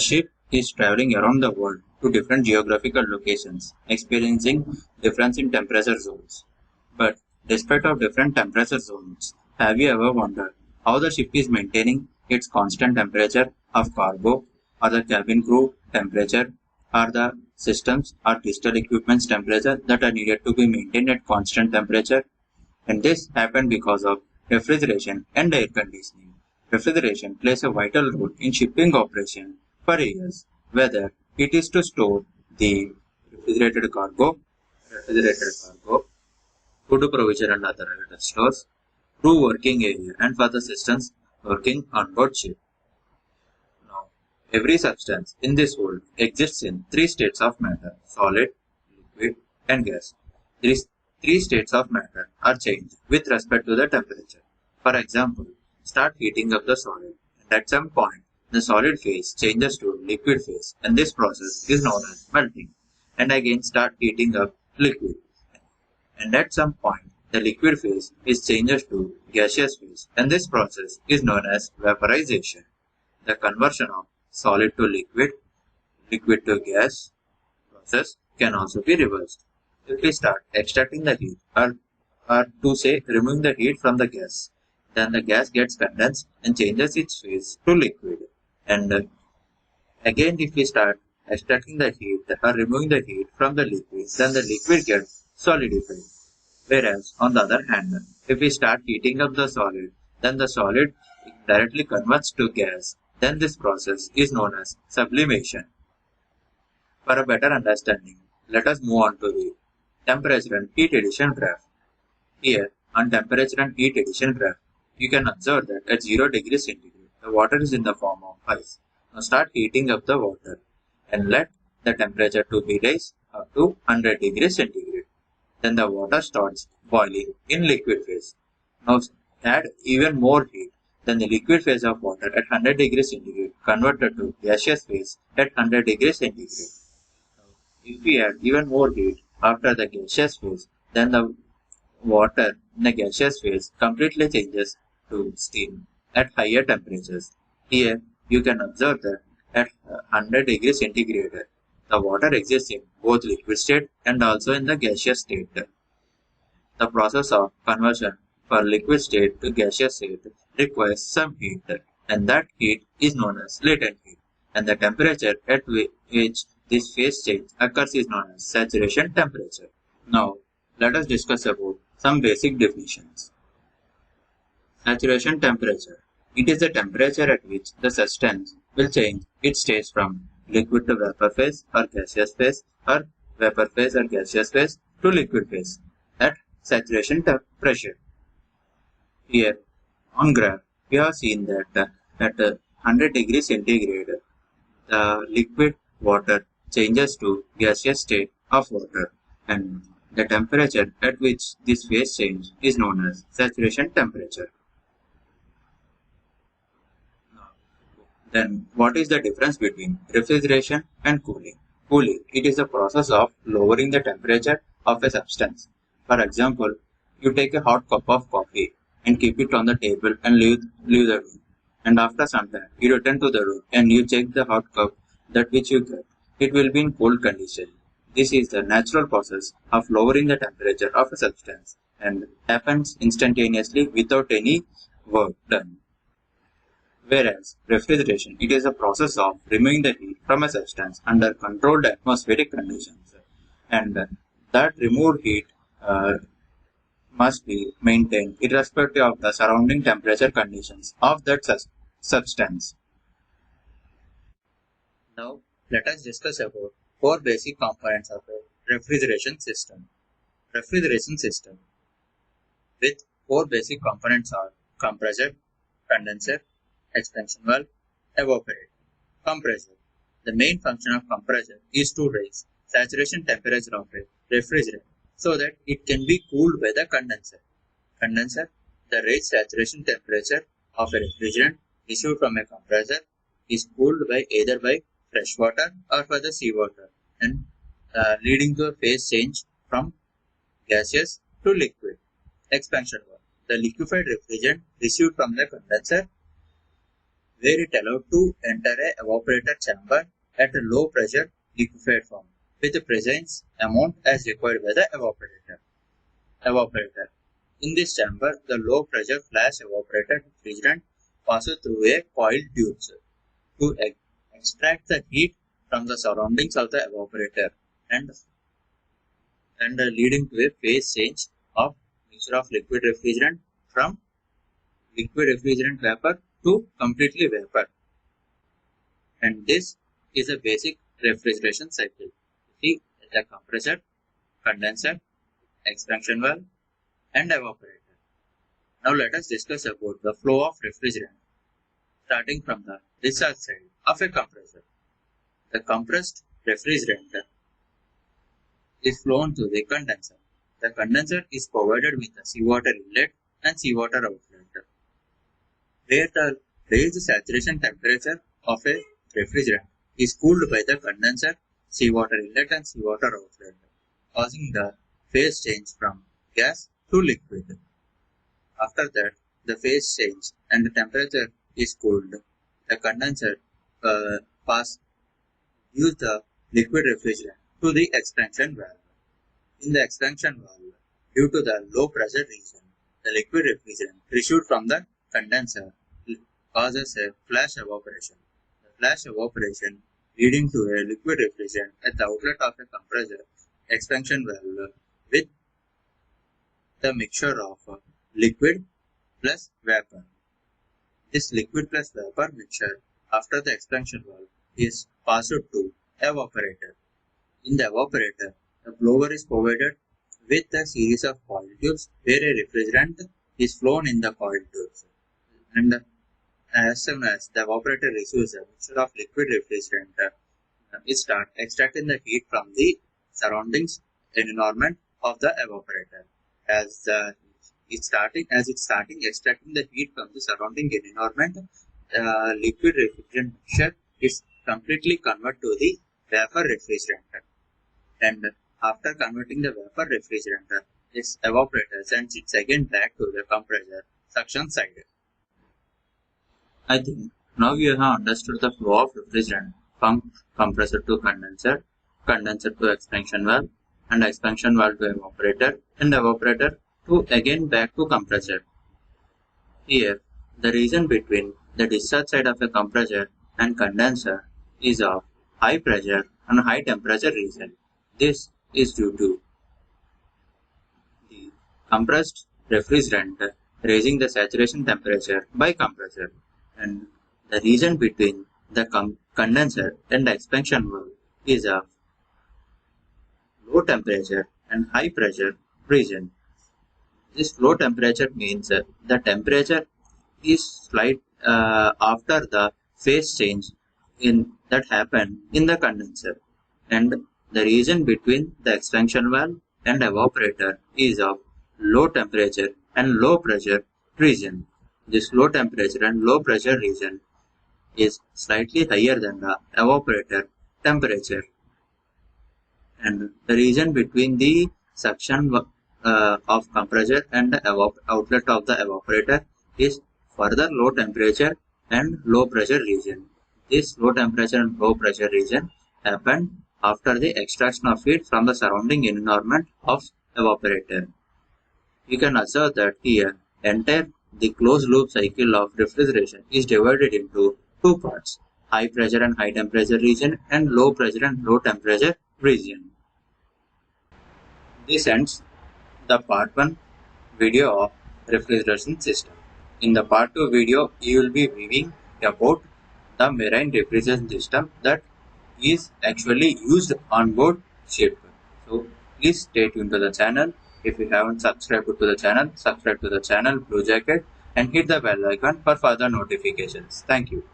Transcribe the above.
ship is traveling around the world to different geographical locations, experiencing difference in temperature zones. But despite of different temperature zones, have you ever wondered how the ship is maintaining its constant temperature of cargo, or the cabin crew temperature, or the systems or crystal equipment's temperature that are needed to be maintained at constant temperature? And this happened because of refrigeration and air conditioning. Refrigeration plays a vital role in shipping operation for years, whether it is to store the refrigerated cargo, food provision and other related stores, crew working area, and for the systems working on board ship. Now, every substance in this world exists in three states of matter: solid, liquid, and gas. These three states of matter are changed with respect to the temperature. For example, start heating up the solid, and at some point, the solid phase changes to liquid phase, and this process is known as melting. And again, start heating up liquid, and at some point, the liquid phase is changed to gaseous phase, and this process is known as vaporization. The conversion of solid to liquid, liquid to gas process can also be reversed. If we start extracting the heat, or to say removing the heat from the gas, then the gas gets condensed and changes its phase to liquid. And again, if we start extracting the heat or removing the heat from the liquid, then the liquid gets solidified. Whereas, on the other hand, if we start heating up the solid, then the solid directly converts to gas. Then this process is known as sublimation. For a better understanding, let us move on to the temperature and heat addition graph. Here, on temperature and heat addition graph, you can observe that at 0 degrees centigrade, the water is in the form of ice. Now start heating up the water and let the temperature to be raised up to 100 degrees centigrade. Then the water starts boiling in liquid phase. Now add even more heat. Then the liquid phase of water at 100 degrees centigrade converted to gaseous phase at 100 degrees centigrade. If we add even more heat after the gaseous phase, then the water in the gaseous phase completely changes to steam at higher temperatures. Here you can observe that at 100 degrees centigrade, the water exists in both liquid state and also in the gaseous state. The process of conversion for liquid state to gaseous state requires some heat, and that heat is known as latent heat, and the temperature at which this phase change occurs is known as saturation temperature. Now, let us discuss about some basic definitions. Saturation temperature. It is the temperature at which the substance will change its state from liquid to vapor phase or gaseous phase, or vapor phase or gaseous phase to liquid phase at saturation pressure. Here on graph, we have seen that at 100 degrees centigrade, the liquid water changes to gaseous state of water, and the temperature at which this phase change is known as saturation temperature. Then, what is the difference between refrigeration and cooling? Cooling, it is the process of lowering the temperature of a substance. For example, you take a hot cup of coffee and keep it on the table and leave the room. And after some time, you return to the room and you check the hot cup that which you kept. It will be in cold condition. This is the natural process of lowering the temperature of a substance and happens instantaneously without any work done. Whereas refrigeration, it is a process of removing the heat from a substance under controlled atmospheric conditions, and that removed heat must be maintained irrespective of the surrounding temperature conditions of that substance. Now, let us discuss about four basic components of a refrigeration system. Refrigeration system with four basic components are compressor, condenser, expansion valve, evaporator. Compressor. The main function of compressor is to raise saturation temperature of a refrigerant so that it can be cooled by the condenser. Condenser. The raised saturation temperature of a refrigerant issued from a compressor is cooled by either by fresh water or by the seawater, and leading to a phase change from gaseous to liquid. Expansion valve. The liquefied refrigerant received from the condenser where it allowed to enter a evaporator chamber at a low pressure liquefied form with the presence amount as required by the evaporator. In this chamber, the low pressure flash evaporated refrigerant passes through a coiled tubes to extract the heat from the surroundings of the evaporator and leading to a phase change of mixture of liquid refrigerant from liquid refrigerant vapor to completely vapor. And this is a basic refrigeration cycle. See the compressor, condenser, expansion valve, and evaporator. Now let us discuss about the flow of refrigerant, starting from the discharge side of a compressor. The compressed refrigerant is flown to the condenser. The condenser is provided with a seawater inlet and seawater outlet, where the raised saturation temperature of a refrigerant is cooled by the condenser, seawater inlet and seawater outlet, causing the phase change from gas to liquid. After that, the phase change and the temperature is cooled. The condenser use the liquid refrigerant to the expansion valve. In the expansion valve, due to the low pressure region, the liquid refrigerant issued from the condenser causes a flash evaporation. The flash evaporation leading to a liquid refrigerant at the outlet of a compressor expansion valve with the mixture of liquid plus vapor. This liquid plus vapor mixture after the expansion valve is passed to evaporator. In the evaporator, the blower is provided with a series of coil tubes where a refrigerant is flown in the coil tubes. And as soon as the evaporator receives a mixture of liquid refrigerant, it starts extracting the heat from the surroundings environment of the evaporator. As it's starting extracting the heat from the surrounding environment, liquid refrigerant mixture is completely converted to the vapor refrigerant. And after converting the vapor refrigerant, this evaporator sends it again back to the compressor suction side. I think now you have understood the flow of refrigerant from compressor to condenser, condenser to expansion valve, and expansion valve to evaporator, and evaporator to again back to compressor. Here, the region between the discharge side of a compressor and condenser is of high pressure and high temperature region. This is due to the compressed refrigerant raising the saturation temperature by compressor, and the region between the condenser and the expansion valve is of low temperature and high pressure region. This low temperature means the temperature is slight after the phase change that happened in the condenser, and the region between the expansion valve and evaporator is of low temperature and low pressure region. This low temperature and low pressure region is slightly higher than the evaporator temperature, and the region between the suction of compressor and the outlet of the evaporator is further low temperature and low pressure region. This low temperature and low pressure region happened after the extraction of heat from the surrounding environment of evaporator. You can observe that here the closed loop cycle of refrigeration is divided into two parts: high pressure and high temperature region and low pressure and low temperature region. This ends the part 1 video of refrigeration system. In the part 2 video, you will be viewing about the marine refrigeration system that is actually used on board ship. So please stay tuned to the channel. If you haven't subscribed to the channel, subscribe to the channel Blue Jacket and hit the bell icon for further notifications. Thank you.